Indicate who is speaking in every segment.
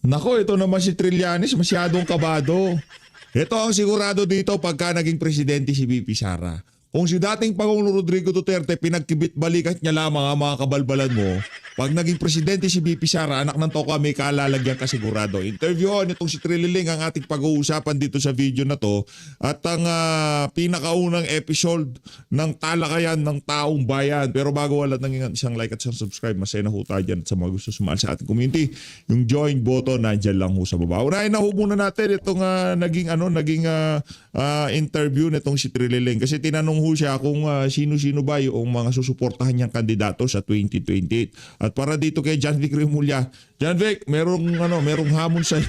Speaker 1: Nako, ito naman si Trillanes, masyadong kabado. Ito ang sigurado dito pagka naging presidente si VP Sara. Kung si dating Pangulong Rodrigo Duterte pinagkibit-balikat niya lamang ang mga kabalbalan mo, pag naging presidente si VP Sara, anak ng toka may kaalalagyan ka sigurado. Interviewon itong si Trililing ang ating pag-uusapan dito sa video na to at ang pinakaunang episode ng talakayan ng taong bayan. Pero bago wala nang isang like at isang subscribe, masaya na ho tayo dyan at sa mga gusto sumali sa ating community, yung join button nandyan lang ho sa baba. Unahin na ho muna natin itong naging interview nitong si Trililing kasi tinanong ho siya kung sino-sino ba yung mga susuportahan niyang kandidato sa 2028. At para dito kay John Vic Remulla, John Vic, merong hamon sa iyo.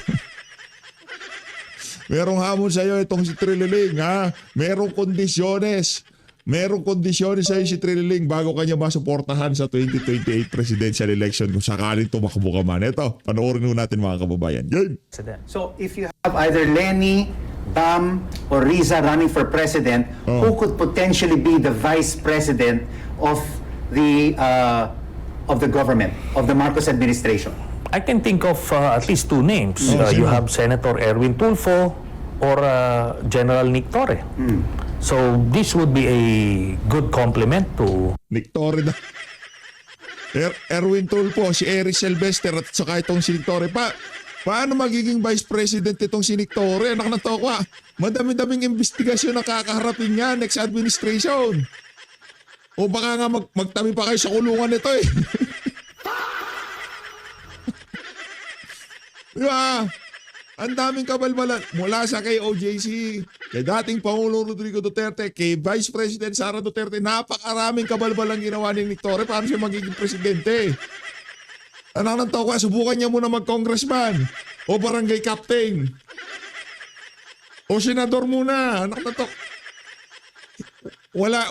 Speaker 1: Merong hamon sa iyo itong si Trililing, ha? Merong kondisyones. Merong kondisyones sa iyo si Trililing bago kanya masuportahan sa 2028 presidential election kung sakaling tumakbo ka man. Ito, panoorin ho natin mga kababayan. Game!
Speaker 2: So if you have either Lenny, Bam, or Riza running for president, who could potentially be the vice president of the government, of the Marcos administration?
Speaker 3: I can think of at least two names. You have Senator Erwin Tulfo or General Nick Torre. So this would be a good complement to...
Speaker 1: Nick Torre na. Erwin Tulfo, si Eric Silvester at saka itong si Nick Torre. Paano magiging vice president itong si Nick Torre? Anak na to ko, madami-daming investigasyon na kakaharapin niya next administration. O baka nga magtabi pa kayo sa kulungan nito eh. Diba? Ang daming kabalbalan mula sa kay OJC, kay dating Pangulong Rodrigo Duterte, kay Vice President Sara Duterte, napakaraming kabalbalang ginawa ni Nick Torre paano siya magiging presidente. Anak ng tao ko, subukan niya muna mag-congressman o barangay captain o senador muna. Anak ng tao. Wala.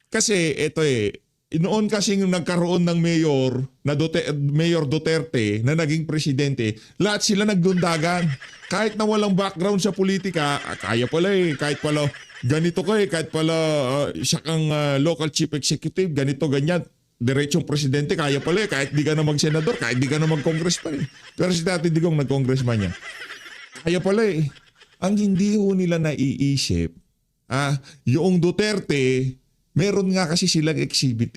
Speaker 1: Kasi ito noon kasing nagkaroon ng Mayor Duterte na naging presidente, lahat sila nagdundagan. Kahit na walang background sa politika, kaya pala kahit pala ganito kahit pala siya kang local chief executive, ganito ganyan, diretsong presidente, kaya pala kahit di ka na mag-senador, kahit di ka na mag-congressman. Pero si Dati Digong nag-congressman niya. Kaya pala ang hindi ho nila naiisip, yung Duterte, meron nga kasi silang exhibit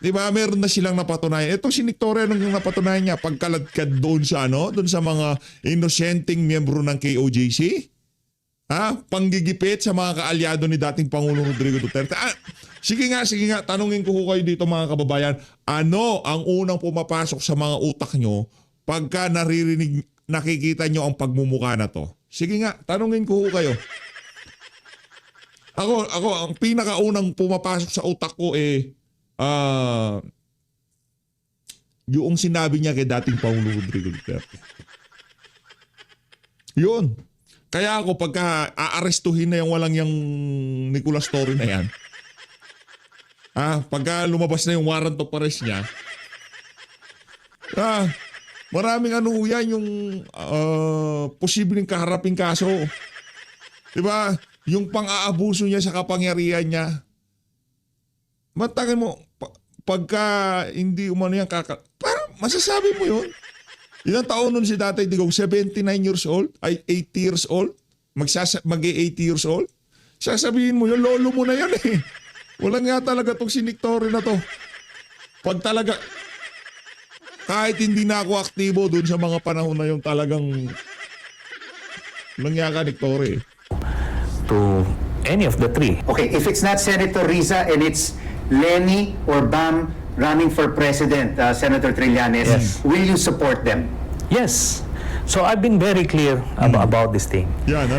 Speaker 1: Diba? Meron na silang napatunayan. Ito si Nick Torre, anong napatunayan niya? Pagkaladkad doon sa doon sa mga inosenteng miyembro ng KOJC? Panggigipit sa mga kaalyado ni dating Pangulong Rodrigo Duterte. Sige nga, tanungin ko kayo dito mga kababayan. Ano ang unang pumapasok sa mga utak nyo pagka nakikita nyo ang pagmumukha na to? Sige nga, tanungin ko kayo. Ako, ang pinakaunang pumapasok sa utak ko yung sinabi niya kay dating Pangulong Rodrigo Duterte. Yun. Kaya ako pagka aarestuhin na yung walang yung Nicolas Torre na yan, pagka lumabas na yung warrant of arrest niya, maraming yan yung posibleng kaharaping kaso. Diba? Yung pang-aabuso niya sa kapangyarihan niya. Matagal mo, pagka hindi umano yan parang masasabi mo yun. Ilang taon nun si Tatay Digong? 79 years old? Ay, 80 years old? Mag-80 years old? Sasabihin mo yun, lolo mo na yan Walang nga talaga tong si Nick Torre na to. Pag talaga, kahit hindi na ako aktibo dun sa mga panahon na yung talagang nangyaka Nick Torre.
Speaker 3: To any of the three.
Speaker 2: Okay, if it's not Senator Riza and it's Lenny or Bam running for president, Senator Trillanes,
Speaker 3: Yes.
Speaker 2: will you support them?
Speaker 3: Yes. So I've been very clear about this thing.
Speaker 1: Yan,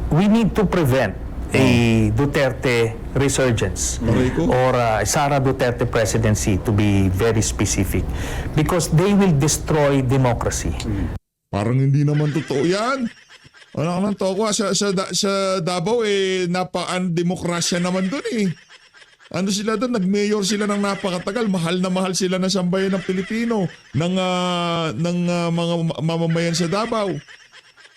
Speaker 3: We need to prevent a Duterte resurgence or Sara Duterte presidency, to be very specific, because they will destroy democracy.
Speaker 1: Parang hindi naman totoo yan. Anak ng toko, sa Davao napaka-demokrasya naman doon Ano sila doon? Nag-mayor sila ng napakatagal. Mahal na mahal sila ng sambayan ng Pilipino, ng mga mamamayan sa Davao.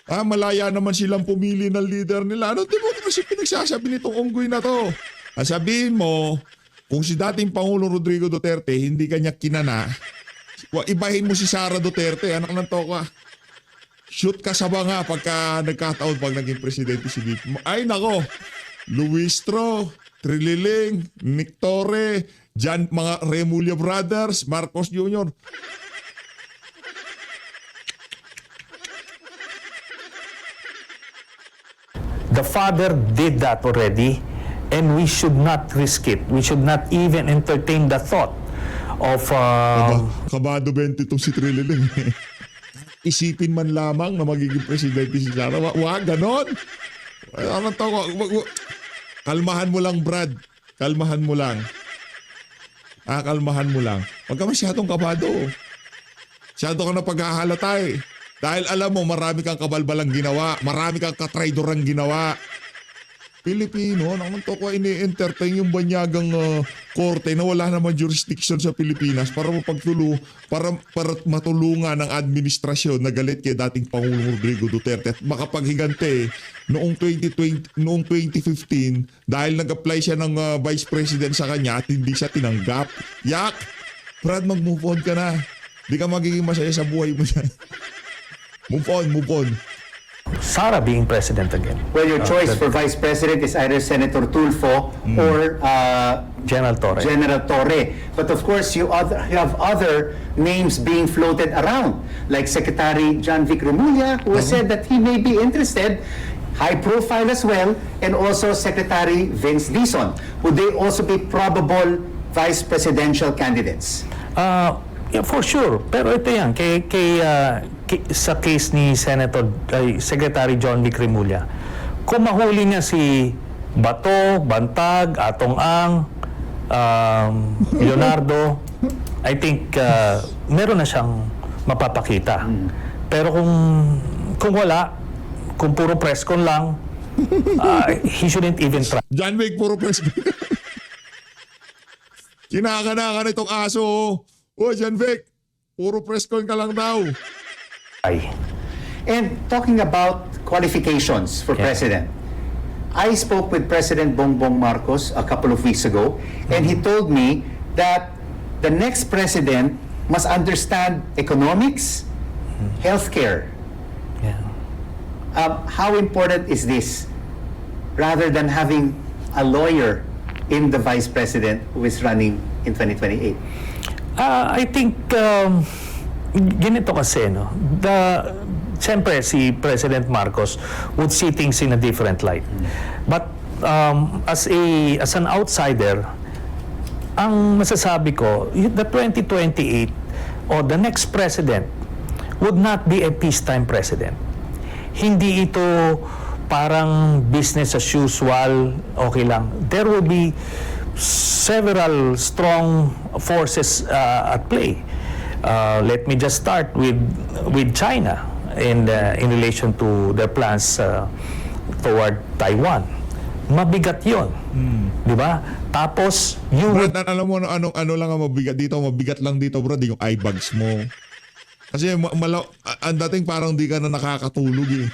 Speaker 1: Malaya naman silang pumili ng leader nila. Ano demokrasya pinagsasabi nitong unggoy na to? Sabihin mo, kung si dating Pangulong Rodrigo Duterte hindi kanya kinana, Ibahin mo si Sara Duterte, anak ng toka. Shoot ka sa banga pagka nagkataon pag naging presidente si VP. Ay nako, Luistro, Trililing, Nick Torre, mga Remulla Brothers, Marcos Jr.
Speaker 3: The father did that already, and we should not risk it. We should not even entertain the thought of
Speaker 1: Kabado 20 itong si Trililing. Isipin man lamang na magiging presidente si Sara. Wag, ganon. Ano to? Kalmahan mo lang, Brad. Kalmahan mo lang. Kalmahan mo lang. Huwag ka masyadong kabado. Masyado ka na paghahalata eh. Dahil alam mo, marami kang kabalbalang ginawa. Marami kang katraidorang ginawa. Pilipino, naman to ko ini-entertain yung banyagang korte na wala naman jurisdiction sa Pilipinas para para matulungan ng administrasyon na galit kay dating Pangulong Rodrigo Duterte at makapaghiganti noong 2015 dahil nag-apply siya ng vice president sa kanya at hindi siya tinanggap. Yak! Brad, mag-move on ka na. Di ka magiging masaya sa buhay mo yan. Move on.
Speaker 3: Sara being president again.
Speaker 2: Well, your choice for vice president is either Senator Tulfo or
Speaker 3: General Torre.
Speaker 2: General Torre. But of course, you have other names being floated around, like Secretary John Vic Remulla, who has said that he may be interested, high profile as well, and also Secretary Vince Dizon. Would they also be probable vice presidential candidates?
Speaker 3: Yeah, for sure. Pero ito yan, sa case ni Secretary John Vic Remulla, kung mahuli niya si Bato, Bantag, Atong Ang, Leonardo, I think meron na siyang mapapakita. Pero kung wala, kung puro press con lang, he shouldn't even try.
Speaker 1: John Wick, puro press. Kinakanakan itong aso. John Vic, puro press con ka lang daw.
Speaker 2: And talking about qualifications for president, I spoke with President Bongbong Marcos a couple of weeks ago, and he told me that the next president must understand economics, healthcare.
Speaker 3: Yeah.
Speaker 2: How important is this, rather than having a lawyer in the vice president who is running in 2028?
Speaker 3: I think ganito kasi, no? Siyempre, si President Marcos would see things in a different light. But as an outsider, ang masasabi ko, the 2028 or the next president would not be a peacetime president. Hindi ito parang business as usual, okay lang. There will be several strong forces at play. Let me just start with China in relation to their plans toward Taiwan. Mabigat 'yon. Di ba? Tapos
Speaker 1: Brad, alam mo ano lang ang mabigat dito, mabigat lang dito, bro, yung eye bags mo. Kasi ang dating parang di ka na nakakatulog eh.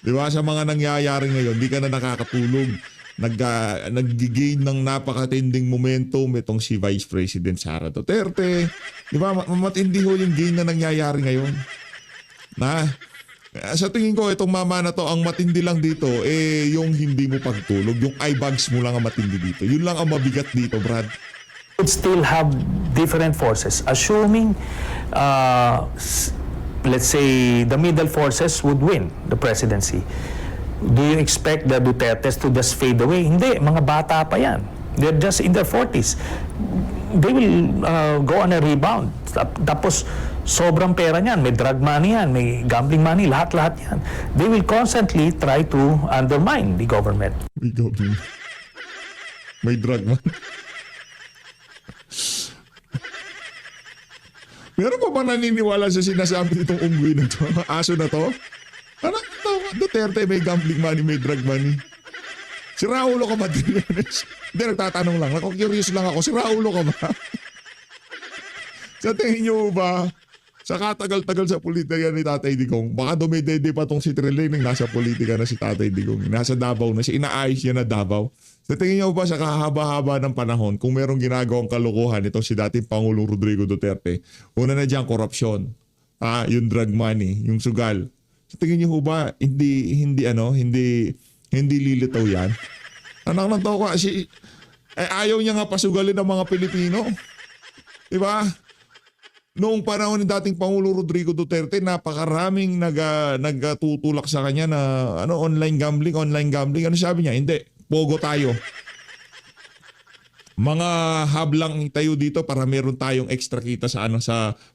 Speaker 1: Di ba? Sa mga nangyayari ngayon, di ka na nakakatulog. Nag-gain ng napakatinding momentum itong si Vice President Sara Duterte. Di ba? Matindi ho yung gain na nangyayari ngayon. Sa tingin ko, itong mama na to, ang matindi lang dito, yung hindi mo pagtulog. Yung eye bags mo lang ang matindi dito. Yun lang ang mabigat dito, Brad.
Speaker 3: would still have different forces. Assuming, let's say, the middle forces would win the presidency. Do you expect the Dutertes to just fade away? Hindi, mga bata pa yan. They're just in their 40s. They will go on a rebound. Tapos, sobrang pera niyan. May drug money yan, may gambling money, lahat-lahat yan. They will constantly try to undermine the government.
Speaker 1: May drug money. Meron pa ba naniniwala sa sinasabi nitong unggoy na to? Aso na to? Ano ito? Duterte may gambling money, may drug money. Si Raulo ka ba? Hindi, nagtatanong lang. Curious lang ako. Si Raulo ka ba? Sa tingin nyo ba, Sa katagal-tagal sa politika ni Tatay Digong, baka dumidede pa tong si Trilene nasa politika na si Tatay Digong. Nasa Davao na siya, inaayos niya na Davao. Sa tingin niyo ba sa kahaba-haba ng panahon, kung merong ginagawang kalukuhan itong si dating Pangulong Rodrigo Duterte, una na dyan, korupsyon, yung drug money, yung sugal. Sa tingin niyo ba, hindi lilitaw yan? Anak ng tao kasi, ayaw niya nga pasugalin ng mga Pilipino. Diba? Noong panahon ni dating Pangulo Rodrigo Duterte, napakaraming nagtutulak sa kanya na online gambling. Ano sabi niya? Hindi, pogo tayo. Mga hablang tayo dito para meron tayong extra kita sa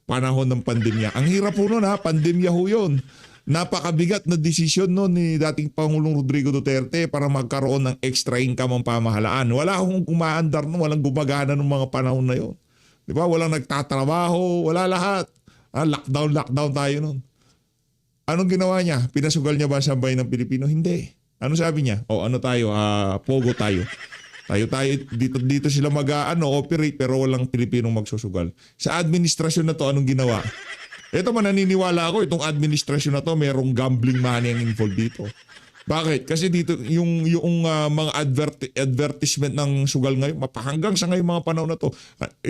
Speaker 1: panahon ng pandemya. Ang hirap po nun pandemya ho yun. Napakabigat na desisyon noon ni dating Pangulong Rodrigo Duterte para magkaroon ng extra income ang pamahalaan. Wala akong kumaandar noon, walang gumagana ng mga panahon na yon. Di ba? Walang nagtatrabaho, wala lahat. Lockdown tayo noon. Anong ginawa niya? Pinasugal niya ba ang sambayan ng Pilipino? Hindi. Ano sabi niya? Pogo tayo. Tayo dito sila operate pero walang Pilipinong magsusugal. Sa administrasyon na to, anong ginawa? Ito mananiniwala ako, itong administrasyon na to, merong gambling money ang involved dito. Bakit? Kasi dito yung mga advertisement ng sugal ngayon, hanggang sa ngayon mga panahon na to,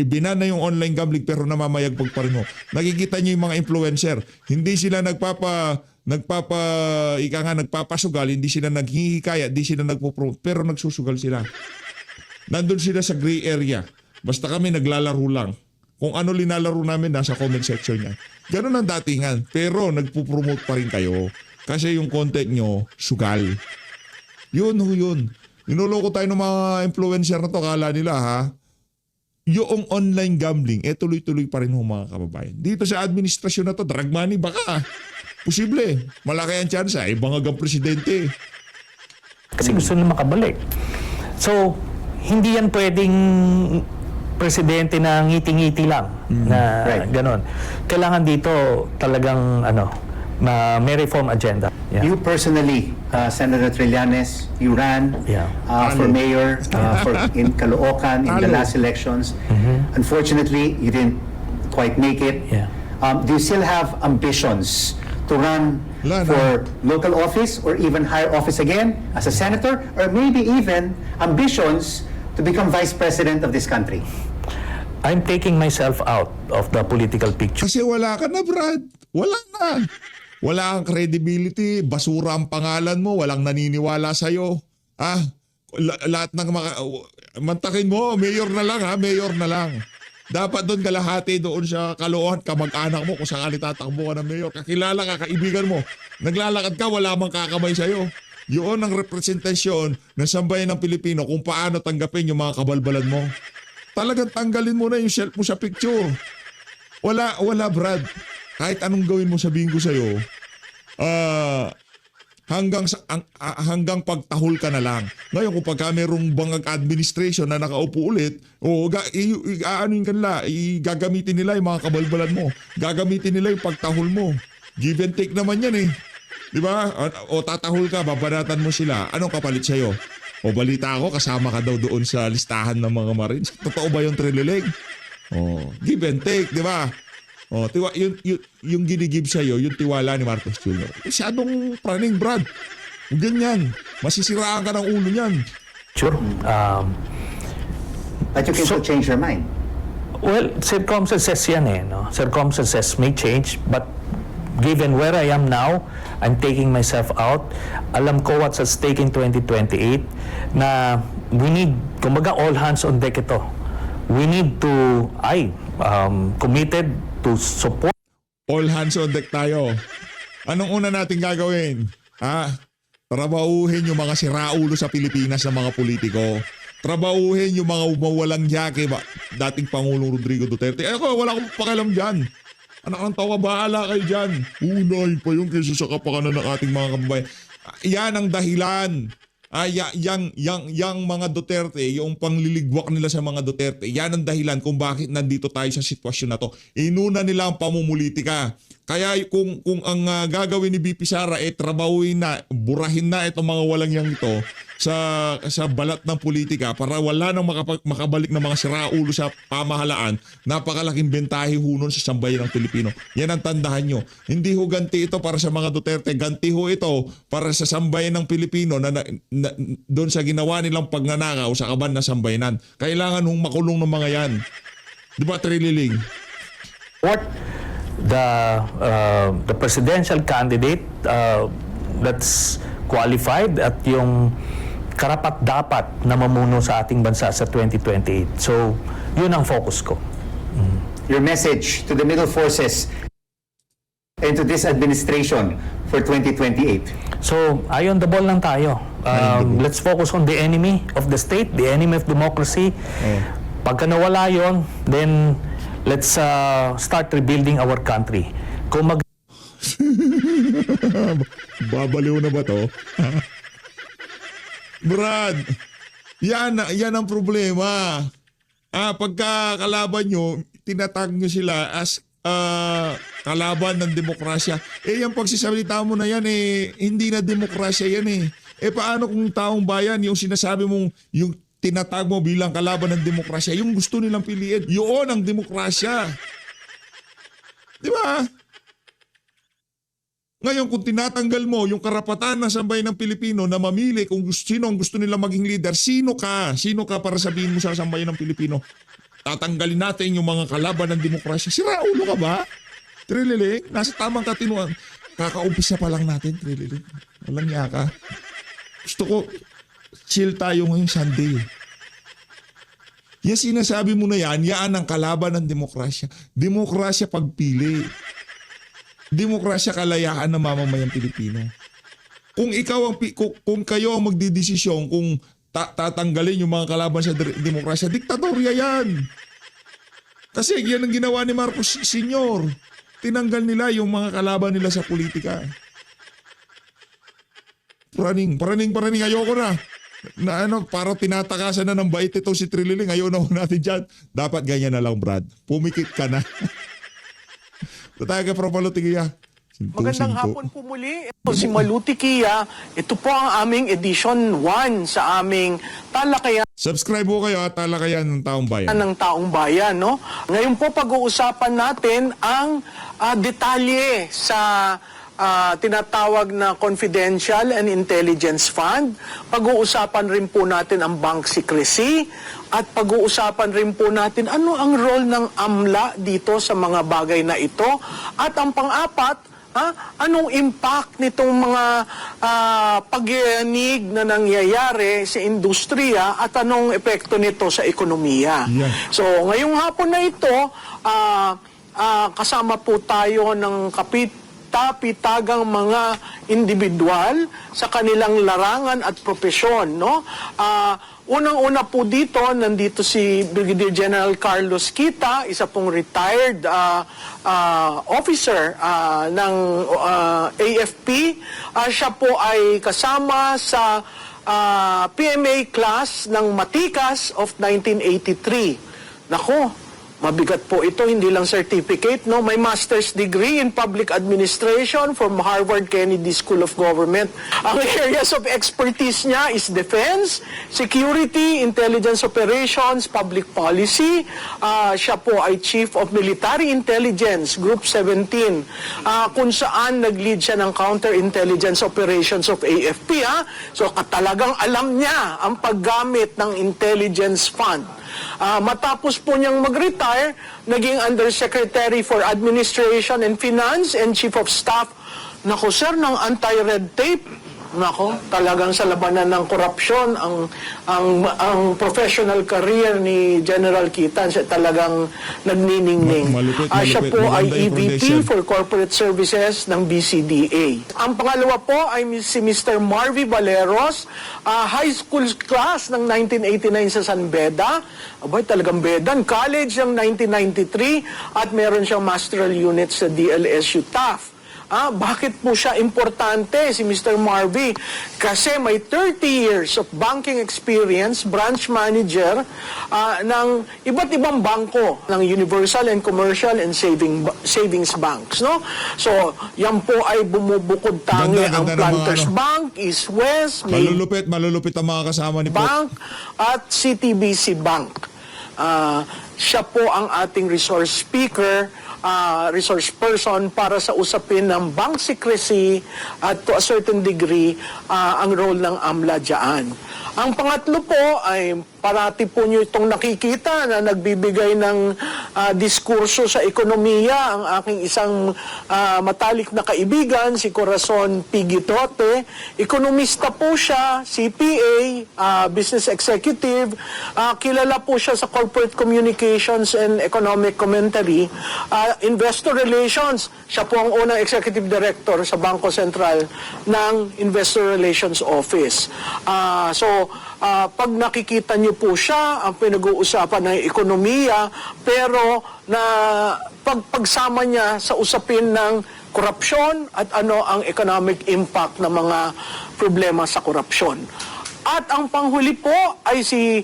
Speaker 1: binana yung online gambling pero namamayagpag pa rin ho. Nakikita niyo yung mga influencer, hindi sila nagpapasugal, hindi sila naghihikaya, hindi sila nagpo-promote, pero nagsusugal sila. Nandun sila sa gray area. Basta kami naglalaro lang. Kung ano linalaro namin, nasa comment section niya. Ganun ang datingan. Pero nagpo-promote pa rin kayo. Kasi yung content nyo, sugal. Yun. Ninuloko tayo ng mga influencer na to. Kala nila yung online gambling, tuloy-tuloy pa rin mga kababayan. Dito sa administrasyon na to, drug money, baka. Posible. Malaki ang chance. Bangagang presidente.
Speaker 3: Kasi gusto nila makabalik. So, hindi yan pwedeng presidente na ngiti-ngiti lang na ganon. Kailangan dito talagang may reform agenda. Yeah.
Speaker 2: You personally, Senator Trillanes, you ran for mayor in Caloocan in the last elections. Unfortunately, you didn't quite make it.
Speaker 3: Yeah.
Speaker 2: Do you still have ambitions to run for local office or even higher office again as a senator, or maybe even ambitions to become vice president of this country?
Speaker 3: I'm taking myself out of the political picture.
Speaker 1: Kasi wala ka na, Brad. Wala na. Wala kang credibility. Basura ang pangalan mo. Walang naniniwala sa'yo. Lahat ng mantakin mo, mayor na lang mayor na lang. Dapat doon kalahati doon sa Caloocan, kamag-anak mo kung sakali tatakbo ka ng mayor. Kakilala ka, kaibigan mo. Naglalakad ka, wala mang kakamay sa'yo. Yun ang representasyon ng sambayan ng Pilipino kung paano tanggapin yung mga kabalbalan mo. Talagang tanggalin mo na yung self mo sa picture. Wala Brad. Kahit anong gawin mo, sabihin ko sa'yo, hanggang pagtahol ka na lang. Ngayon kung pagka merong bangag administration na nakaupo ulit, gagamitin nila yung mga kabalbalan mo. Gagamitin nila yung pagtahol mo. Give and take naman yan eh. Di ba? O tatahol ka, babanatan mo sila. Anong kapalit sa'yo? O balita ako, kasama ka daw doon sa listahan ng mga Marines. Totoo ba yung Trilileng? Give and take, di ba? Yung ginigib sa'yo, yung tiwala ni Marcos Jr. Masyadong praning, Brad. Ganyan. Masisiraan ka ng ulo niyan.
Speaker 3: Sure.
Speaker 2: But you can still change your mind.
Speaker 3: Well, circumstances yan no? Circumstances may change, but given where I am now, I'm taking myself out. Alam ko what's at stake in 2028 na we need, kumbaga all hands on deck ito. We need to, committed to support.
Speaker 1: All hands on deck tayo. Anong una natin gagawin? Trabahuhin yung mga siraulo sa Pilipinas ng mga politiko. Trabahuhin yung mga mawalang yake dating Pangulong Rodrigo Duterte. Wala akong pakialam dyan. Anak ng tawa, bahala kayo dyan. Unay pa yung kaysa sa kapakanan ng ating mga kababayan. Yan ang dahilan. Yang mga Duterte, yung pangliligwak nila sa mga Duterte, yan ang dahilan kung bakit nandito tayo sa sitwasyon na to. Inuna nila ang pamumulitika. Kaya kung ang gagawin ni BP Sara trabahuin na, burahin na itong mga walang yang ito sa balat ng politika para wala nang makabalik na mga siraulo sa pamahalaan, napakalaking bentahe ho nun sa sambayan ng Pilipino. Yan ang tandahan nyo. Hindi ho ganti ito para sa mga Duterte, ganti ho ito para sa sambayan ng Pilipino na doon sa ginawa nilang pagnanakaw sa kaban na sambayanan. Kailangan hong makulong ng mga yan. Di ba, Trililing?
Speaker 2: What?
Speaker 3: The presidential candidate that's qualified at yung karapat-dapat na mamuno sa ating bansa sa 2028. So, yun ang focus ko.
Speaker 2: Your message to the middle forces and to this administration for 2028.
Speaker 3: So, eye on the ball lang tayo. Let's focus on the enemy of the state, the enemy of democracy. Pagka nawala yun, then let's start rebuilding our country. Kung
Speaker 1: Babaliw na ba to? Brad, yan ang problema. Pagka kalaban nyo, tinatag nyo sila as kalaban ng demokrasya. Yung pagsasalita mo na yan hindi na demokrasya yan paano kung taong bayan, yung sinasabi mong, yung tinatag mo bilang kalaban ng demokrasya, yung gusto nilang piliin, yun ang demokrasya. Di ba? Ngayon, kung tinatanggal mo yung karapatan ng sambayan ng Pilipino na mamili kung sino ang gusto nila maging leader, sino ka? Sino ka para sabihin mo sa sambayan ng Pilipino? Tatanggalin natin yung mga kalaban ng demokrasya. Siraulo ka ba? Trililing, nasa tamang katinuan. Kakaumpisa pa lang natin, Trililing. Walang yaka. Gusto ko, chill tayo ngayong Sunday. Yan sinasabi mo na yan ang kalaban ng demokrasya. Demokrasya pagpili. Demokrasya kalayaan ng mamamayang Pilipino. Kung kung kayo ang magdidesisyon kung tatanggalin yung mga kalaban sa demokrasya, diktatorya yan. Kasi yan ang ginawa ni Marcos Sr. Tinanggal nila yung mga kalaban nila sa politika. Paraning, ayoko na. Parang tinatakasan na ng bait ito si Trililing. Ayaw na natin dyan. Dapat ganyan na lang, Brad. Pumikit ka na. Tatay ka, Propalutikia.
Speaker 4: Magandang hapon po muli. Ito si Malutikia. Ito po ang aming edition 1 sa aming talakayan
Speaker 1: Subscribe po kayo at talakayan ng taong bayan.
Speaker 4: ng taong bayan. No? Ngayon po pag-uusapan natin ang detalye sa tinatawag na Confidential and Intelligence Fund. Pag-uusapan rin po natin ang bank secrecy at pag-uusapan rin po natin ano ang role ng AMLA dito sa mga bagay na ito. At ang pang-apat, anong impact nitong mga pagyanig na nangyayari sa industriya at anong epekto nito sa ekonomiya.
Speaker 1: Yeah.
Speaker 4: So ngayong hapon na ito, kasama po tayo ng kapitagang mga individual sa kanilang larangan at propesyon, no? Unang-una po dito, nandito si Brigadier General Carlos Kita, isa pong retired officer ng AFP. Siya po ay kasama sa PMA class ng Matikas of 1983. Nako, mabigat po ito, hindi lang certificate, no? May master's degree in public administration from Harvard Kennedy School of Government. Ang areas of expertise niya is defense, security, intelligence operations, public policy. Siya po ay Chief of Military Intelligence, Group 17, kung saan nag-lead siya ng counterintelligence operations of AFP. So talagang alam niya ang paggamit ng intelligence fund. Matapos po niyang mag-retire, naging Undersecretary for Administration and Finance and Chief of Staff, nako sir, ng anti-red tape. Nako, talagang sa labanan ng korupsyon, ang professional career ni General Kita, siya talagang nagniningning. Siya po ay EVP for Corporate Services ng BCDA. Ang pangalawa po ay si Mr. Marvy Valeros, high school class ng 1989 sa San Beda. Abay, talagang Bedan. College ng 1993 at meron siyang masteral unit sa DLSU TAF. Bakit po siya importante, si Mr. Marvy? Kasi may 30 years of banking experience, branch manager ng iba't ibang bangko, ng Universal and Commercial and Savings Banks. No? So, yan po ay bumubukod tangi ang
Speaker 1: Ganda ng mga
Speaker 4: Planters
Speaker 1: ano.
Speaker 4: Bank, East West, Main
Speaker 1: Malulupit ang mga kasama ni Pop.
Speaker 4: Bank at CTBC Bank. Siya po ang ating resource speaker, resource person para sa usapin ng bank secrecy at to a certain degree ang role ng AMLA dyan. Ang pangatlo po ay parati po nyo itong nakikita na nagbibigay ng diskurso sa ekonomiya ang aking isang matalik na kaibigan, si Corazon P. Guitote. Ekonomista po siya, CPA, business executive. Kilala po siya sa corporate communications and economic commentary. Investor relations, siya po ang unang executive director sa Bangko Sentral ng Investor Relations Office. Pag nakikita niyo po siya, ang pinag-uusapan ng ekonomiya, pero na pagsama niya sa usapin ng korupsyon at ano ang economic impact ng mga problema sa korupsyon. At ang panghuli po ay si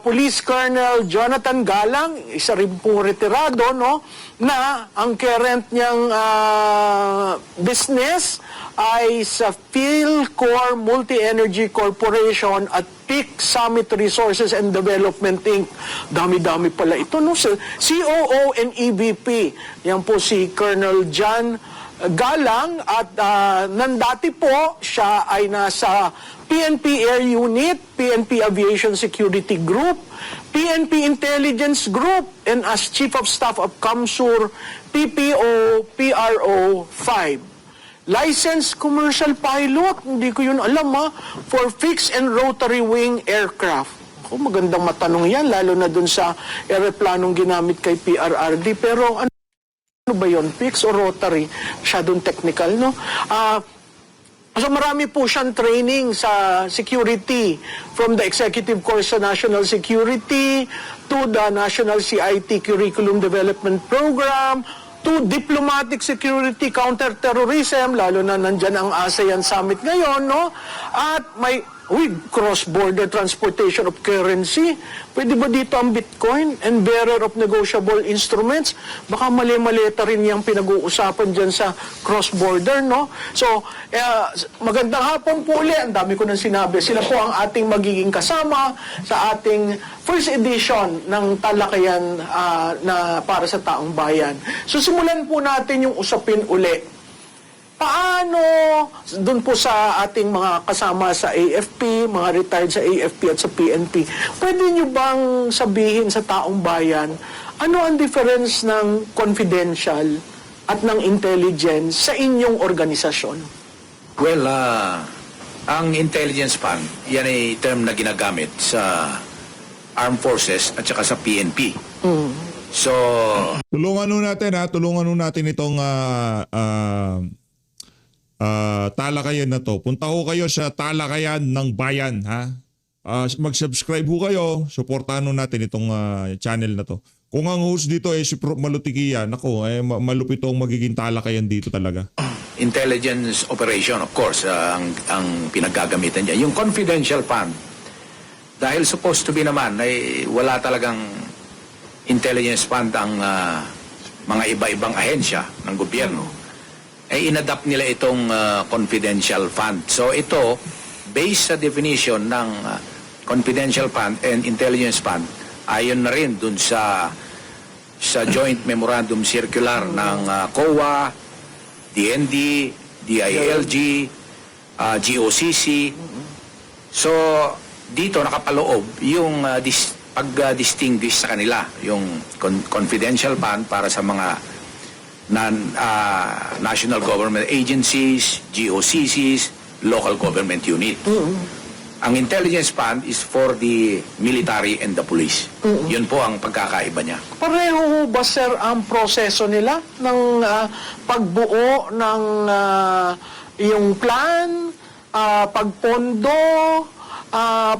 Speaker 4: Police Colonel Jonathan Galang, isa rin po retirado, no, na ang current niyang business ay sa Philcore Multi-Energy Corporation at Peak Summit Resources and Development Inc. Dami-dami pala ito, no? COO and EVP. Yan po si Colonel John Galang at nandati po siya ay nasa PNP Air Unit, PNP Aviation Security Group, PNP Intelligence Group, and as Chief of Staff of CAMSUR PPO PRO 5. Licensed commercial pilot, hindi ko yun alam for fixed and rotary wing aircraft. Magandang matanong yan, lalo na dun sa aeroplanong ginamit kay PRRD. Pero ano ba yun, fixed or rotary? Masyadong technical, no? So marami po siyang training sa security from the Executive Course sa National Security to the National CIT Curriculum Development Program to diplomatic security, counter-terrorism, lalo na nandyan ang ASEAN Summit ngayon, no? At may cross-border transportation of currency. Pwede ba dito ang Bitcoin and bearer of negotiable instruments? Baka mali-maleta rin yung pinag-uusapan dyan sa cross-border, no? So, magandang hapon po ulit. Ang dami ko nang sinabi. Sila po ang ating magiging kasama sa ating first edition ng talakayan na para sa taong bayan. So, simulan po natin yung usapin uli. Paano, doon po sa ating mga kasama sa AFP, mga retired sa AFP at sa PNP, pwede nyo bang sabihin sa taong bayan, ano ang difference ng confidential at ng intelligence sa inyong organisasyon?
Speaker 5: Well, ang intelligence fund, yan ay term na ginagamit sa armed forces at saka sa PNP. So,
Speaker 1: Tulungan nun natin itong talakayan na to. Punta ho kayo sa Talakayan ng Bayan, ha? Mag-subscribe ho kayo, suportahan ho natin itong channel na to. Kung ang host dito ay si Prof. Malutikia, nako, malupit ang magiging talakayan dito talaga.
Speaker 5: intelligence operation, of course, ang pinaggagamitan niya. Yung confidential fund, dahil supposed to be naman, ay wala talagang intelligence fund ang mga iba-ibang ahensya ng gobyerno, ay inadapt nila itong confidential fund. So ito, based sa definition ng confidential fund and intelligence fund, ayon na rin dun sa joint memorandum circular ng COA, DND, DILG, GOCC. So dito nakapaloob yung pag-distinguish sa kanila, yung confidential fund para sa mga national government agencies, GOCCs, local government unit. Ang intelligence fund is for the military and the police. Yun po ang pagkakaiba niya.
Speaker 4: Pareho ba, sir, ang proseso nila ng pagbuo ng yung plan, pagpondo?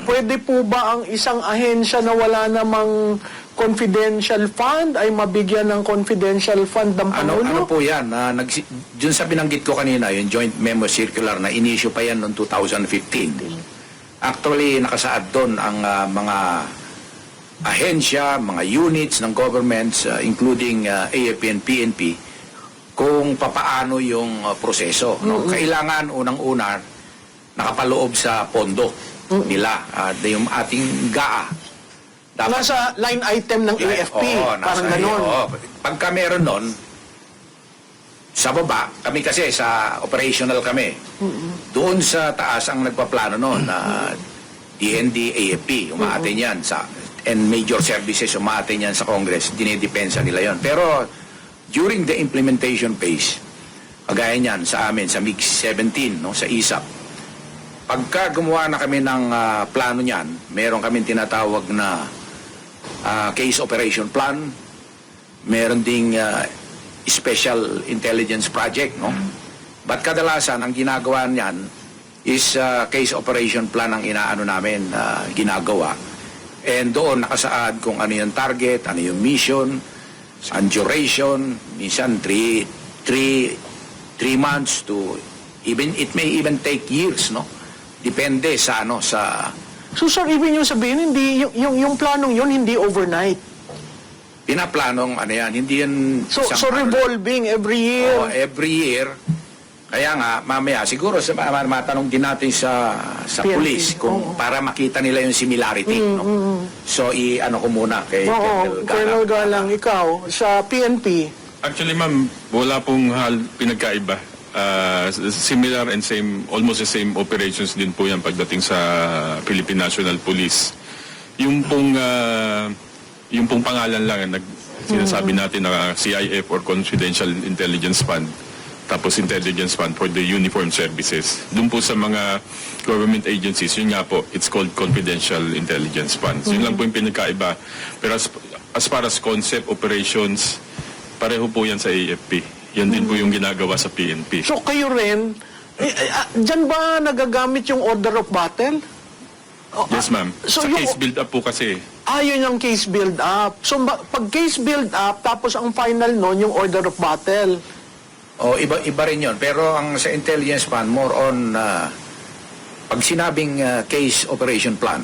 Speaker 4: Pwede po ba ang isang ahensya na wala namang confidential fund ay mabigyan ng confidential fund ng Pangulo?
Speaker 5: Ano po yan? Dun sa binanggit ko kanina, yung Joint Memo Circular na in-issue pa yan noong 2015. Actually, nakasaad doon ang mga ahensya, mga units ng governments, including AFP and PNP, kung papaano yung proseso. No? Kailangan unang-una nakapaloob sa pondo nila, yung ating GAA.
Speaker 4: Nasa line item ng AFP, parang ganon.
Speaker 5: Pagka meron nun, sa baba, kami kasi sa operational kami. Doon sa taas ang nagpaplano noon na DND, AFP, umaatin yan and major services umaatin yan sa Congress, dinidepensa nila yon. Pero during the implementation phase, kagaya niyan sa amin, sa MiG-17, no, sa ISAP, pagka gumawa na kami ng plano niyan, meron kami tinatawag na case operation plan, meron ding special intelligence project, no? But kadalasan ang ginagawa niyan is case operation plan ang inaano namin ginagawa. And doon nakasaad kung ano yung target, ano yung mission, ang duration, minsan 3 months to even it may even take years, no? Depende sa sa
Speaker 4: So sir, ibig nyo sabihin, hindi, yung planong yun, hindi overnight.
Speaker 5: pinaplanong hindi yan
Speaker 4: So
Speaker 5: isang
Speaker 4: revolving every year.
Speaker 5: every year. Kaya nga, mamaya, siguro matanong din natin sa
Speaker 4: PNP,
Speaker 5: police kung para makita nila yung similarity. No? So, ko muna kay
Speaker 4: Oo, Colonel Galang, ikaw, sa PNP,
Speaker 6: Actually, ma'am, wala pong pinagkaiba. Similar and same, almost the same operations din po yan pagdating sa Philippine National Police. Yung pong pangalan lang, sinasabi natin na CIF or Confidential Intelligence Fund, tapos Intelligence Fund for the Uniformed Services. Doon po sa mga government agencies, yun nga po, it's called Confidential Intelligence Funds. Yun lang po yung pinagkaiba. Pero as far as concept, operations, pareho po yan sa AFP. Yan din po yung ginagawa sa PNP.
Speaker 4: so kayo rin, dyan ba nagagamit yung order of battle?
Speaker 6: Yes, ma'am.
Speaker 4: So
Speaker 6: sa
Speaker 4: yung-
Speaker 6: case build-up po kasi,
Speaker 4: Yun yung case build-up. So pag case build-up, tapos ang final nun, yung order of battle.
Speaker 5: iba rin yun. Pero ang sa intelligence plan, more on, pag sinabing case operation plan,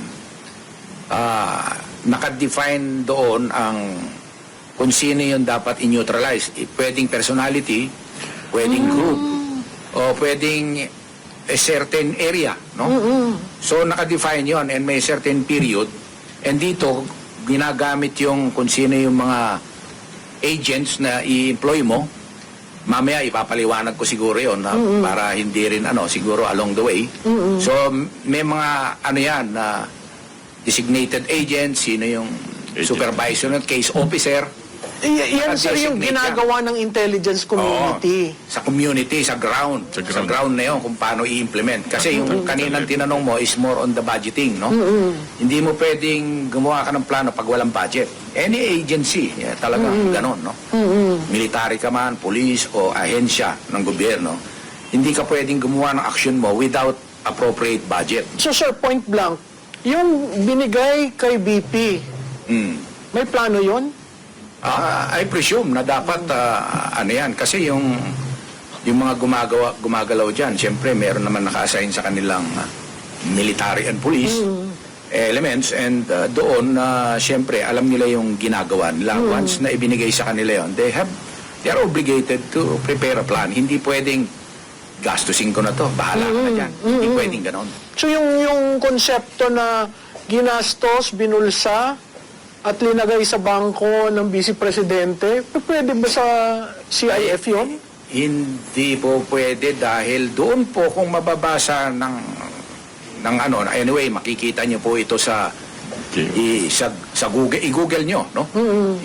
Speaker 5: nakadefine doon ang kung sino yung dapat i-neutralize. Pwedeng personality, pwedeng group, o pwedeng a certain area, no? So nakadefine yon and may certain period, and dito ginagamit yung kung sino yung mga agents na i-employ mo. Mamaya ipapaliwanag ko siguro yon para hindi rin siguro along the way. So may mga yan na designated agent, sino yung supervisor, case officer.
Speaker 4: Yan sir yung ginagawa ng intelligence community.
Speaker 5: Oo, sa community, sa ground.
Speaker 6: Sa
Speaker 5: Sa
Speaker 6: ground.
Speaker 5: ground na yun, kung paano i-implement. Kasi yung kaninang tinanong mo is more on the budgeting, no? Hindi mo pwedeng gumawa ka ng plano pag walang budget. Any agency, talagang ganon, no? Military ka man, police, o ahensya ng gobyerno, hindi ka pwedeng gumawa ng action mo without appropriate budget.
Speaker 4: So sir, point blank, yung binigay kay BP, may plano yon?
Speaker 5: I presume na dapat yan kasi yung mga gumagalaw diyan, syempre meron naman naka-assign sa kanilang military and police elements, and doon syempre alam nila yung ginagawa nila. Once na ibinigay sa kanila yon, they are obligated to prepare a plan. Hindi pwedeng gastusin ko na to, bahala ka na dyan. Hindi pwedeng ganon.
Speaker 4: So yung konsepto na ginastos, binulsa, at linagay sa bangko ng Vice Presidente, pwede ba sa CIF yun?
Speaker 5: Hindi po pwede dahil doon po kung mababasa ng anyway, makikita niyo po ito sa Google, i-Google niyo, no?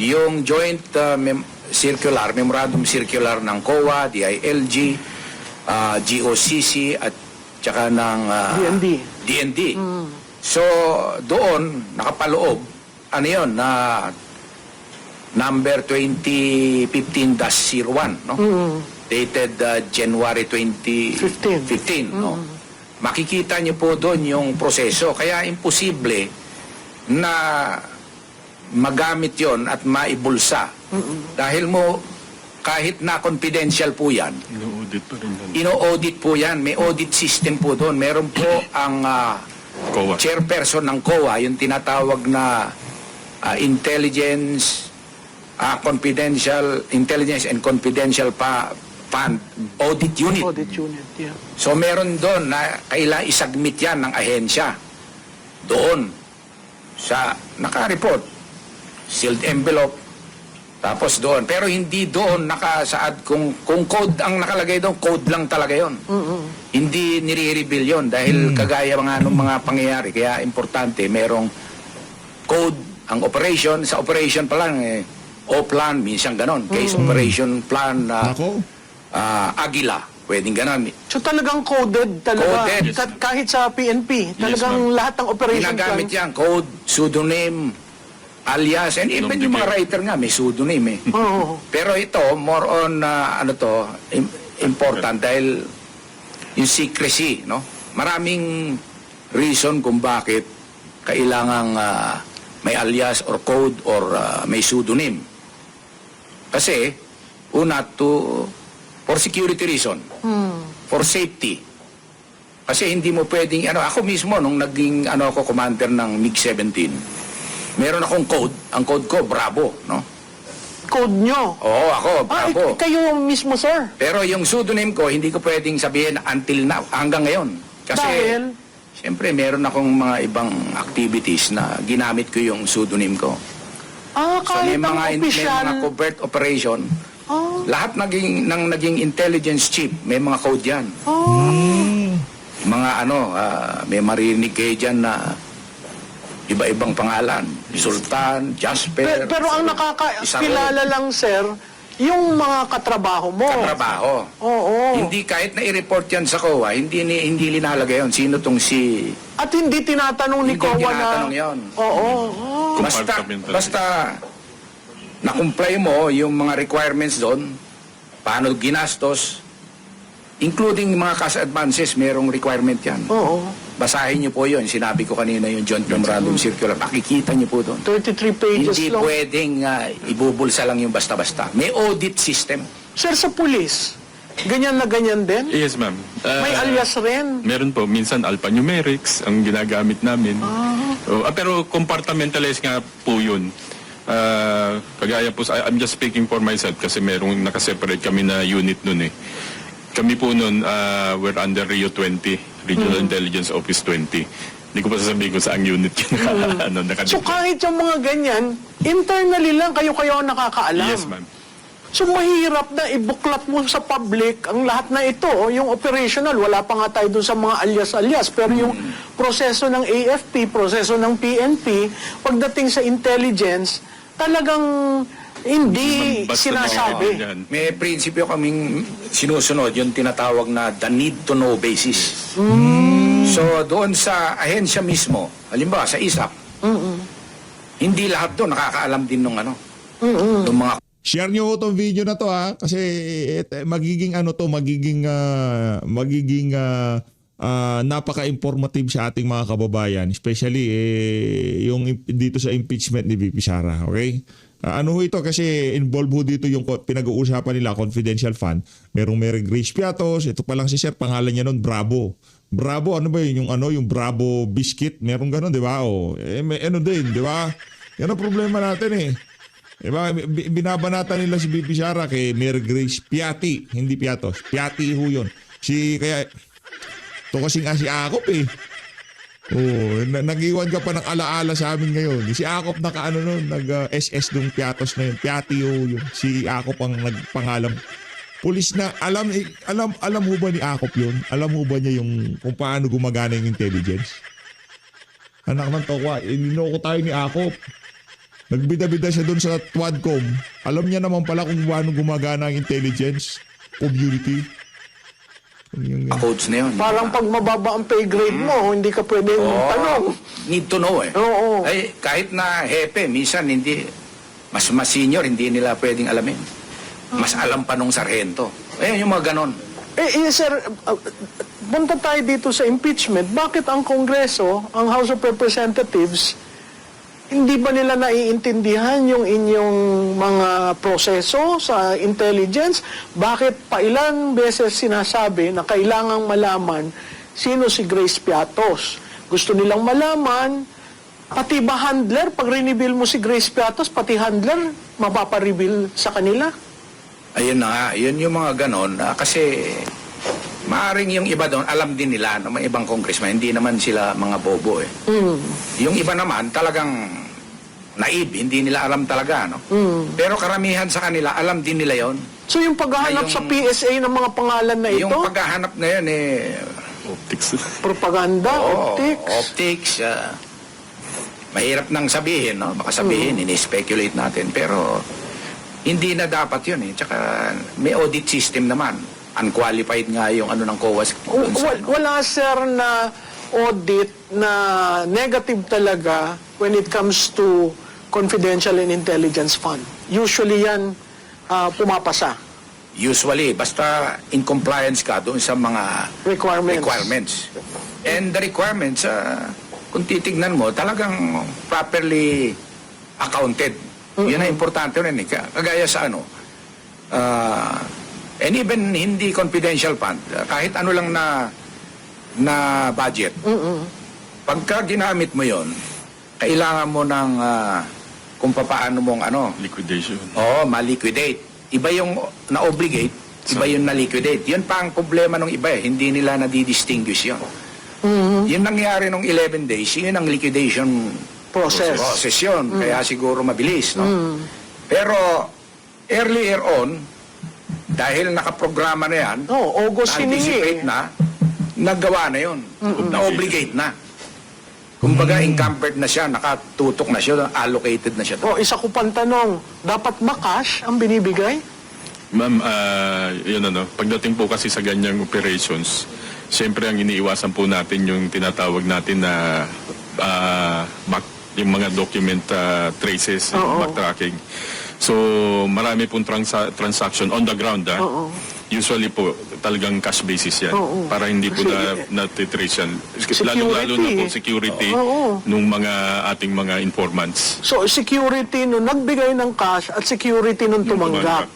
Speaker 5: Yung joint memorandum circular ng COA, DILG, GOCC at tsaka ng DND. So doon nakapaloob yun, na number 2015-01, no? Dated January 2015, no? Makikita niyo po doon yung proseso. Kaya imposible na magamit yon at maibulsa. Dahil kahit na confidential po yan,
Speaker 6: Ino-audit pa rin yan.
Speaker 5: ino-audit po yan. May audit system po doon. Meron po ang
Speaker 6: COA.
Speaker 5: chairperson ng COA, yung tinatawag na Intelligence and Confidential Fund Audit Unit.
Speaker 4: Audit unit, yeah.
Speaker 5: So meron doon na kailangan isubmit yan ng ahensya doon sa naka-report, sealed envelope, tapos doon. Pero hindi doon nakasaad kung code ang nakalagay doon, code lang talaga yon. Hindi nire-reveal yon dahil kagaya mga anong mga pangyayari. Kaya importante, merong code ang operation. Sa operation pa lang, O-plan, minsan ganon. Case operation plan,
Speaker 1: Nako.
Speaker 5: Agila, pwedeng ganon.
Speaker 4: So talagang coded talaga.
Speaker 5: Coded.
Speaker 4: Kahit sa PNP, talagang
Speaker 6: ma'am.
Speaker 4: lahat ng operation
Speaker 5: Ginagamit
Speaker 4: plan.
Speaker 5: yan, code, pseudonym, alias, and even yung mga writer nga, may pseudonym eh.
Speaker 4: Oo.
Speaker 5: Pero ito, more on, important dahil yung secrecy, no? Maraming reason kung bakit kailangang may alias or code or may pseudonym. Kasi, una, for security reason, for safety. Kasi hindi mo pwedeng, ako mismo, nung naging, ako, commander ng MiG-17, meron akong code, ang code ko, Bravo, no?
Speaker 4: Code nyo.
Speaker 5: Oo, ako, Bravo.
Speaker 4: Kayo mismo, sir.
Speaker 5: Pero yung pseudonym ko, hindi ko pwedeng sabihin until now, hanggang ngayon. Kasi,
Speaker 4: Dahil?
Speaker 5: siyempre, meron akong mga ibang activities na ginamit ko yung pseudonym ko. So,
Speaker 4: Kahit
Speaker 5: may
Speaker 4: ang
Speaker 5: mga
Speaker 4: official.
Speaker 5: covert operation, lahat naging intelligence chief, may mga code yan. Mga may marinig kayo dyan na iba-ibang pangalan. Sultan, Jasper.
Speaker 4: Pero ang nakakakilala lang, sir, yung mga katrabaho mo.
Speaker 5: Katrabaho.
Speaker 4: Oo.
Speaker 5: Hindi kahit na i-report yan sa COA, hindi linalagay yon. Sino tong si...
Speaker 4: At hindi tinatanong ni
Speaker 5: Hindi
Speaker 4: Kowa na...
Speaker 5: tinatanong yun.
Speaker 4: Oo.
Speaker 6: Compartmental.
Speaker 5: Basta na-comply mo yung mga requirements doon, paano ginastos, including mga cash advances, merong requirement yan.
Speaker 4: Oo.
Speaker 5: Basahin niyo po yun. Sinabi ko kanina yung Joint Memorandum Circular. Makikita niyo po doon.
Speaker 4: 33 pages
Speaker 5: Hindi
Speaker 4: long.
Speaker 5: pwedeng ibubulsa lang yung basta-basta. May audit system.
Speaker 4: Sir, sa pulis, ganyan na ganyan din?
Speaker 6: Yes, ma'am.
Speaker 4: May alias rin?
Speaker 6: Meron po. Minsan alphanumerics ang ginagamit namin. Pero compartmentalized nga po yun. Kagaya po, I'm just speaking for myself kasi merong nakaseparate kami na unit nun eh. Kami po nun, we're under Rio 20, Regional Intelligence Office 20. Hindi ko pa sasabihin kung saang unit yun
Speaker 4: So kahit yung mga ganyan, internally lang kayo ang nakakaalam.
Speaker 6: Yes, ma'am.
Speaker 4: So mahirap na ibuklat mo sa public ang lahat na ito, yung operational, wala pa nga tayo dun sa mga alias-alias, pero yung proseso ng AFP, proseso ng PNP, pagdating sa intelligence, talagang hindi
Speaker 6: Basta
Speaker 4: sinasabi.
Speaker 6: yan.
Speaker 5: May prinsipyo kaming sinusunod, yung tinatawag na the need to know basis. So doon sa ahensya mismo, halimbawa sa ISAP, hindi lahat doon nakakaalam din ng mga
Speaker 1: Share nyo itong video na to kasi magiging napaka-informative sa ating mga kababayan, especially yung dito sa impeachment ni VP Sara, okay? Ito kasi involved ho dito yung pinag-uusapan nila, confidential fund. Merong Mary Grace Piatos, ito pa lang si Sir, pangalan niya nun, Bravo. Bravo, ano ba yun? Yung Bravo biscuit, merong ganun, di ba? May din, di ba? Yan ang problema natin eh. Diba, binabanatan nila si VP Sara kay Mary Grace Piati, hindi Piatos. Piati ho yun. Kaya, ito kasing si Akop eh. Nag-iwan ka pa ng alaala sa amin ngayon. Si Akop nag-SS nung Piatos na yun. Piati ho yun. Si Akop ang nagpangalam. Pulis na, alam ho ba ni Akop yun? Alam ho ba niya yung kung paano gumagana yung intelligence? Anak ng tokwa, iniloko tayo ni Akop. Nagbida-bida siya doon sa Twadcom. Alam niya naman pala kung paano gumagana ang intelligence community.
Speaker 5: codes na yun.
Speaker 4: Parang pag mababa ang pay grade mo, hindi ka pwedeng tanong.
Speaker 5: Need to know eh.
Speaker 4: Oo.
Speaker 5: Ay, kahit na hepe, minsan hindi, mas senior, hindi nila pwedeng alamin. Mas alam pa nung sarhento. Ayun yung mga ganon.
Speaker 4: Sir, punta tayo dito sa impeachment. Bakit ang Kongreso, ang House of Representatives, Hindi ba nila naiintindihan yung inyong mga proseso sa intelligence? Bakit pa ilang beses sinasabi na kailangang malaman sino si Grace Piatos? Gusto nilang malaman, pati ba handler, pag reveal mo si Grace Piatos, pati handler, mapapareveal sa kanila?
Speaker 5: Ayun na nga, yun yung mga ganon. Kasi maaring yung iba doon, alam din nila na may ibang congressman, hindi naman sila mga bobo eh. Yung iba naman, talagang naib, hindi nila alam talaga. No? Pero karamihan sa kanila, alam din nila yon.
Speaker 4: So yung paghahanap
Speaker 5: Yung-
Speaker 4: sa PSA ng mga pangalan na ito,
Speaker 5: Yung paghahanap na yun eh,
Speaker 6: Optics.
Speaker 4: propaganda, optics.
Speaker 5: optics, mahirap nang sabihin, no? Baka sabihin, ini-speculate natin. Pero hindi na dapat yun eh. Tsaka may audit system naman. Unqualified nga yung ano ng COAS.
Speaker 4: Wala, sir, na audit na negative talaga when it comes to confidential and intelligence fund. Usually yan pumapasa.
Speaker 5: Usually, basta in compliance ka doon sa mga
Speaker 4: Requirements.
Speaker 5: And the requirements, kung titignan mo, talagang properly accounted. Yun ang importante rin. Kagaya sa ano, and even hindi confidential fund, kahit ano lang na budget, pagka ginamit mo yon, kailangan mo ng kung paano mong ano,
Speaker 6: Liquidation.
Speaker 5: ma-liquidate. Iba yung na-obligate, iba yung na-liquidate. Yun pa ang problema ng iba eh. Hindi nila nadidistinguish yun. Yun nangyari nung 11 days, yun ang liquidation
Speaker 4: Process.
Speaker 5: yun. Kaya siguro mabilis, no? Pero earlier on, dahil nakaprograma na yan,
Speaker 4: August
Speaker 5: na-anticipate
Speaker 4: hiningi.
Speaker 5: na, naggawa na yun. Na-obligate na. Kumbaga, encumbered na siya, nakatutok na siya, allocated na siya.
Speaker 4: Isa ko pang tanong, dapat ba cash ang binibigay?
Speaker 6: Ma'am, yun ano, pagdating po kasi sa ganyang operations, siyempre ang iniiwasan po natin yung tinatawag natin na yung mga document traces, backtracking. So, marami pong transaction on the ground. Usually po, talagang cash basis yan. Para hindi po na-trace yan. Lalo na po security nung mga ating mga informants.
Speaker 4: So, security nung nagbigay ng cash at security nung tumanggap.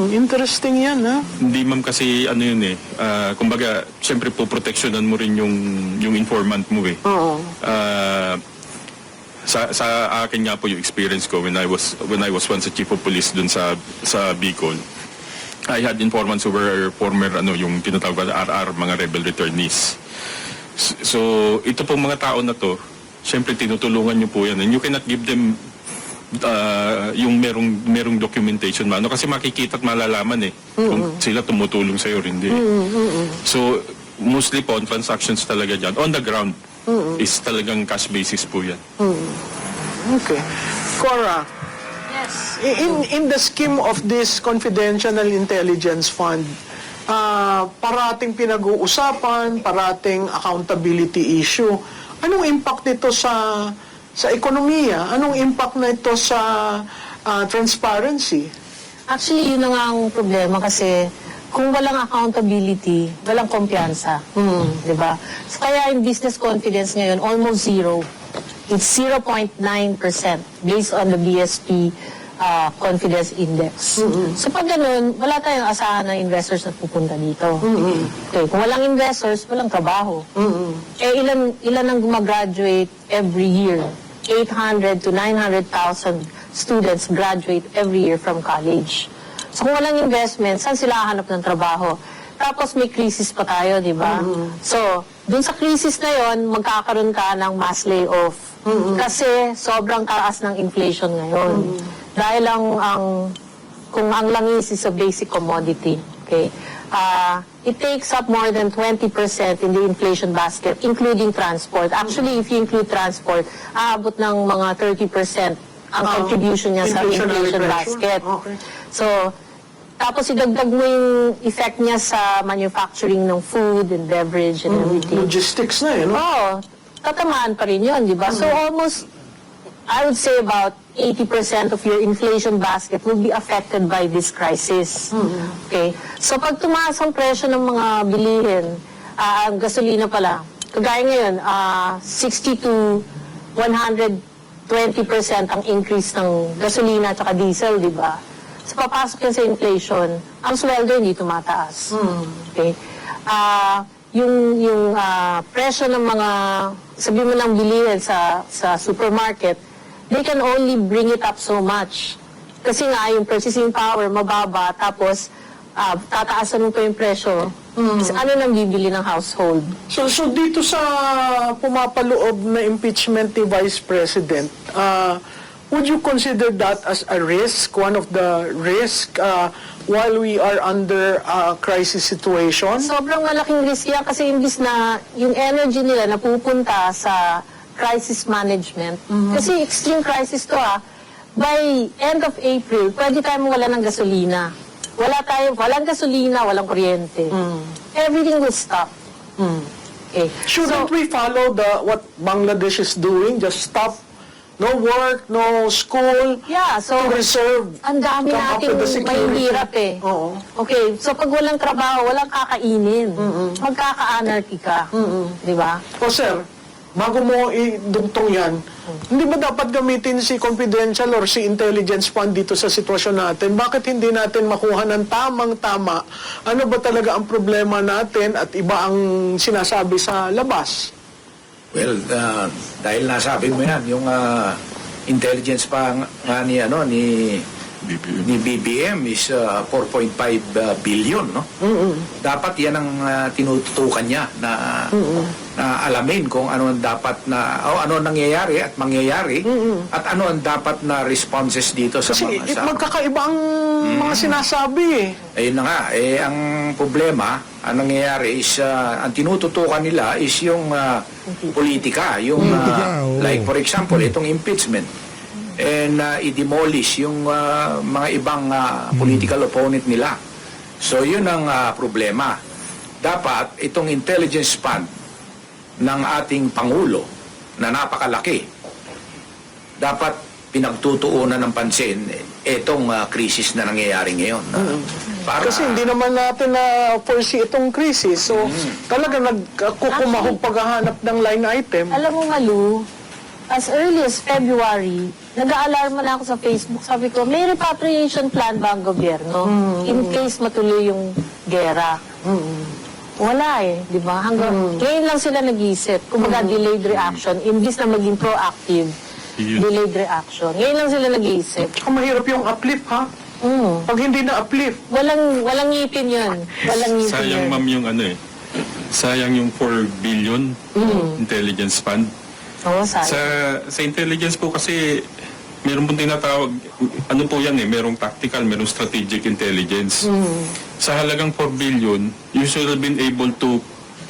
Speaker 4: Interesting yan, ha?
Speaker 6: Hindi ma'am kasi ano yun eh. Kumbaga, siyempre po proteksyonan mo rin yung informant mo eh. Sa akin nga po yung experience ko when I was once a chief of police dun sa Bicol. I had informants who were former yung tinatawag na RR, mga rebel returnees. So ito pong mga tao na to, siyempre tinutulungan niyo po yan and you cannot give them yung merong documentation man. Kasi makikita at malalaman eh kung sila tumutulong sa'yo rin hindi. So mostly po on transactions talaga dyan. On the ground is talagang cash basis po yan.
Speaker 4: Okay. Cora,
Speaker 7: Yes.
Speaker 4: in the scheme of this confidential intelligence fund, parating pinag-uusapan, parating accountability issue. Anong impact nito sa ekonomiya? Anong impact nito sa transparency?
Speaker 7: Actually, yun na nga ang problema kasi kung walang accountability, walang kumpiyansa. Di ba? So, kaya yung business confidence ngayon, almost zero. It's 0.9% based on the BSP confidence index. So pag ganun, wala tayong asahan ng investors na pupunta dito. Okay, kung walang investors, walang trabaho. Ilan ang gumagraduate every year? 800 to 900,000 students graduate every year from college. So kung walang investment, saan sila hahanap ng trabaho? Tapos may crisis pa tayo, di ba? So, dun sa crisis na yon, magkakaroon ka ng mass layoff. Kasi sobrang taas ng inflation ngayon. Dahil kung ang langis is a basic commodity, okay? It takes up more than 20% in the inflation basket, including transport. Actually, if you include transport, aabot ng mga 30% ang contribution niya sa
Speaker 4: Inflationary
Speaker 7: inflation
Speaker 4: pressure?
Speaker 7: basket.
Speaker 4: Okay.
Speaker 7: So, tapos idagdag mo yung effect niya sa manufacturing ng food and beverage and everything.
Speaker 4: Logistics na, no?
Speaker 7: Oo, tatamaan pa rin yun, di ba? So almost, I would say about 80% of your inflation basket will be affected by this crisis. Okay? So pag tumaas ang presyo ng mga bilihin, ang gasolina pala, kagaya ngayon, 60 to 120% ang increase ng gasolina at diesel, di ba? So, papasok yan sa inflation, ang sweldo hindi tumataas. Okay? Yung presyo ng mga, sabi mo ng bilihin sa supermarket, they can only bring it up so much. Kasi nga, yung purchasing power mababa, tapos tataasan mo pa yung presyo. Kasi ano nang bibili ng household?
Speaker 4: So dito sa pumapaloob na impeachment ni Vice President, would you consider that as a risk, one of the risk while we are under a crisis situation?
Speaker 7: Sobrang malaking risk yan kasi imbis na yung energy nila napupunta sa crisis management. Kasi extreme crisis to by end of April, pwede tayo mawala ng gasolina. Walang gasolina, walang kuryente. Everything will stop. Okay.
Speaker 4: Shouldn't we follow what Bangladesh is doing? Just stop, no work, no school,
Speaker 7: Yeah, so
Speaker 4: to reserve,
Speaker 7: ang dami
Speaker 4: come up
Speaker 7: nating
Speaker 4: with the security.
Speaker 7: mahihirap eh.
Speaker 4: Oo.
Speaker 7: Okay, so pag walang trabaho, walang kakainin. Magkaka-anarchy ka. Di ba?
Speaker 4: O sir, bago mo idugtong yan, hindi ba dapat gamitin si confidential or si intelligence fund dito sa sitwasyon natin? Bakit hindi natin makuha ng tamang-tama? Ano ba talaga ang problema natin at iba ang sinasabi sa labas?
Speaker 5: Well, dahil nasabi mo yan, yung intelligence pa nga ni BBM is 4.5 billion, no? Dapat yan ang tinututukan niya na alamin kung ano ang dapat na ano ang nangyayari at mangyayari at ano ang dapat na responses dito sa
Speaker 4: Kasi
Speaker 5: mga
Speaker 4: magkakaiba ang mga sinasabi eh.
Speaker 5: Ayun na nga, ang problema, ang nangyayari is, ang tinututukan nila is yung politika, yung,
Speaker 1: Politika, oo.
Speaker 5: like for example, itong impeachment, and i-demolish yung mga ibang political opponent nila. So yun ang problema. Dapat itong intelligence fund ng ating Pangulo na napakalaki, dapat pinagtutuunan ng pansin itong krisis na nangyayari ngayon. Para,
Speaker 4: Kasi hindi naman natin na foresee itong krisis. So talaga nagkukumahog paghahanap ng line item.
Speaker 7: Alam mo, Malu, as early as February, nag-aalarma na ako sa Facebook. Sabi ko, may repatriation plan ba ang gobyerno? In case matuloy yung gera. Wala eh, di ba? Ngayon lang sila nag-iisip. Kumbaga, delayed reaction. Imbis na maging proactive, delayed reaction. Ngayon lang sila nag-iisip.
Speaker 4: Tsaka mahirap yung uplift, ha? Pag hindi na uplift,
Speaker 7: Walang ngipin yun. Walang ngipin
Speaker 6: Sayang
Speaker 7: yun.
Speaker 6: ma'am yung sayang yung 4 billion intelligence fund.
Speaker 7: Oo, sayang.
Speaker 6: Sa intelligence po kasi meron pong tinatawag, ano po yan merong tactical, merong strategic intelligence. Sa halagang 4 billion, you should have been able to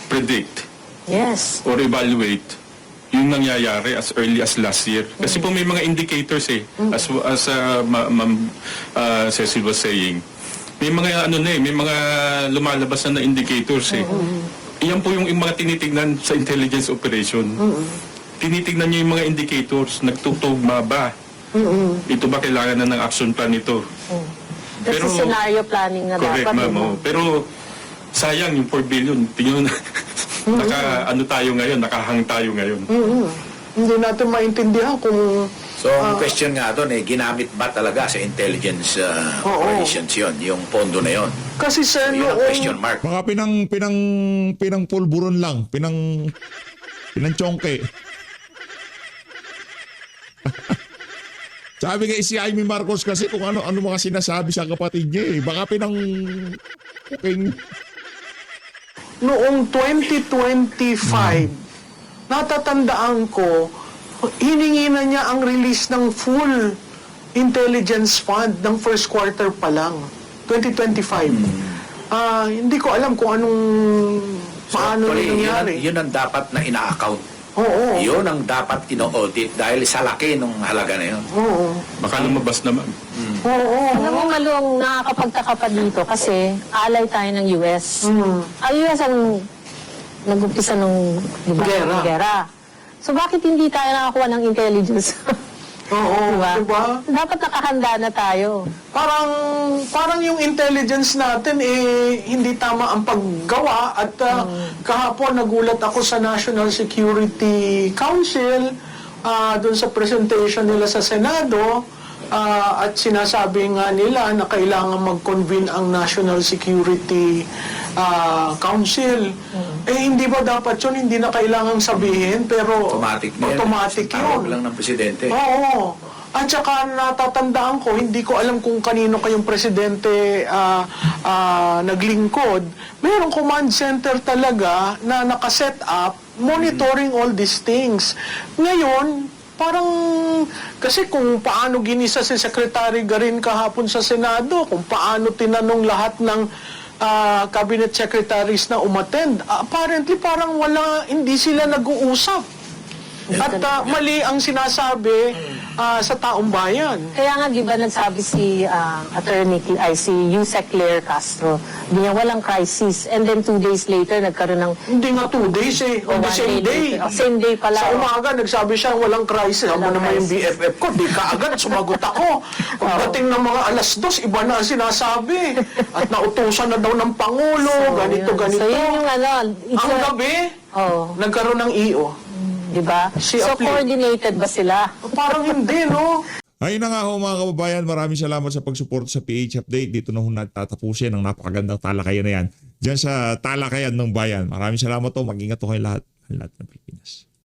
Speaker 6: predict
Speaker 7: Yes.
Speaker 6: or evaluate yung nangyayari as early as last year. Kasi po may mga indicators as Ma'am Cecil was saying. May mga may mga lumalabas na indicators Iyan po yung mga tinitignan sa intelligence operation. Tinitignan niyo yung mga indicators, nagtutugma ba? Ito ba kailangan na ng action plan ito?
Speaker 7: Kasi scenario planning na
Speaker 6: correct,
Speaker 7: dapat.
Speaker 6: ma'am. Pero sayang yung 4 billion. Tingnan mo nakahang tayo ngayon.
Speaker 4: hindi natin maintindihan kung
Speaker 5: so, ang question nga doon, ginamit ba talaga sa intelligence operations yun, yung pondo na yun?
Speaker 4: kasi sir,
Speaker 5: Yun ang question
Speaker 4: noong
Speaker 5: mark.
Speaker 1: Baka pinang pulburon lang, pinanchongke. Sabi nga si Amy Marcos kasi kung ano mga sinasabi sa kapatid niya Baka
Speaker 4: noong 2025, natatandaan ko, hiningi na niya ang release ng full intelligence fund ng first quarter pa lang, 2025. Hindi ko alam kung paano
Speaker 5: actually,
Speaker 4: nangyari.
Speaker 5: Yun ang dapat na ina-account.
Speaker 4: Oo.
Speaker 5: Yun ang dapat ino-audit dahil sa laki ng halaga na yun.
Speaker 4: Oo.
Speaker 6: Baka lumabas naman.
Speaker 4: Oo.
Speaker 7: Alam mo, Malu, ang nakakapagtaka pa dito kasi alay tayo ng US. Ang US ang nag-umpisa ng gera. So bakit hindi tayo nakakuha ng intelligence?
Speaker 4: Oo, diba?
Speaker 7: Dapat nakahanda na tayo.
Speaker 4: Parang yung intelligence natin hindi tama ang paggawa at kahapon nagulat ako sa National Security Council dun sa presentation nila sa Senado, at sinasabi nga nila na kailangan mag-convene ang National Security Council. Hindi ba dapat yun? Hindi na kailangang sabihin, pero
Speaker 5: Automatic na yan.
Speaker 4: automatic
Speaker 5: Tawag
Speaker 4: yun.
Speaker 5: lang ng presidente.
Speaker 4: Oo. At saka natatandaan ko, hindi ko alam kung kanino kayong presidente naglingkod. Mayroong command center talaga na nakaset up, monitoring all these things. Ngayon, parang, kasi kung paano ginisa si Secretary Garin kahapon sa Senado, kung paano tinanong lahat ng cabinet secretaries na umattend, apparently parang hindi sila nag-uusap. At mali ang sinasabi sa taong bayan.
Speaker 7: Kaya nga, di ba, nagsabi si si Yusek Claire Castro, hindi niya walang crisis. And then 2 days later, nagkaroon ng...
Speaker 4: Hindi nga 2 days on the same day.
Speaker 7: Same day pala.
Speaker 4: Sa umaga, nagsabi siya walang crisis. Ako
Speaker 7: Walang
Speaker 4: naman yung
Speaker 7: crisis.
Speaker 4: BFF ko, di kaagad sumagot ako. Pagdating ng mga 2:00, iba na ang sinasabi. At nautusan na daw ng Pangulo, ganito.
Speaker 7: So, yun yung
Speaker 4: Ang gabi, nagkaroon ng EO.
Speaker 7: Di ba?
Speaker 4: Si
Speaker 7: So,
Speaker 4: Apli.
Speaker 7: coordinated ba sila?
Speaker 4: Parang hindi, no?
Speaker 1: Ayun na nga ho mga kababayan, maraming salamat sa pagsuporta sa PH Update. Dito na ho natatapusin ang napakagandang talakayan na yan. Diyan sa talakayan ng bayan. Maraming salamat ho. Mag-ingat ho kayo lahat. Ang lahat ng Pilipinas.